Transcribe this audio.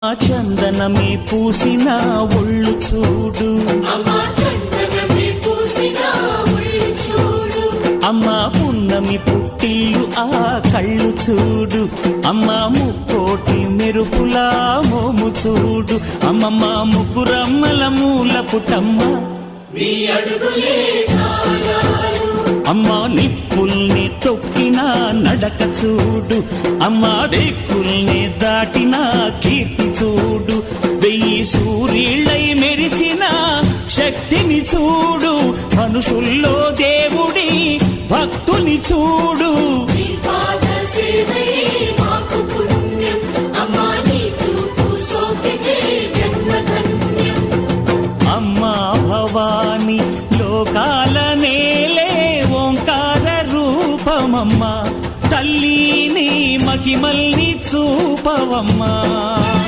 ఆ చందనమే పూసిన ఒళ్ళు చూడు, అమ్మా పున్నమి పుట్టిల్లు ఆ కళ్ళు చూడు, అమ్మా ముక్కోటి మెరుపులా మోము చూడు, అమ్మమ్మ ముగ్గురమ్మల మూల పుటమ్మ అమ్మా నిప్పుల్ని తొక్కిన నడక చూడు, అమ్మా దిక్కుల్ని దాటిన కీర్తి చూడు, వెయ్యి సూర్యుళ్ళై మెరిసిన శక్తిని చూడు, మనుషుల్లో దేవుడి భక్తుని చూడు. అమ్మా భవాని లోకాల నేలే ఓంకార రూపమమ్మా, తల్లిని మహిమల్ని చూపవమ్మా.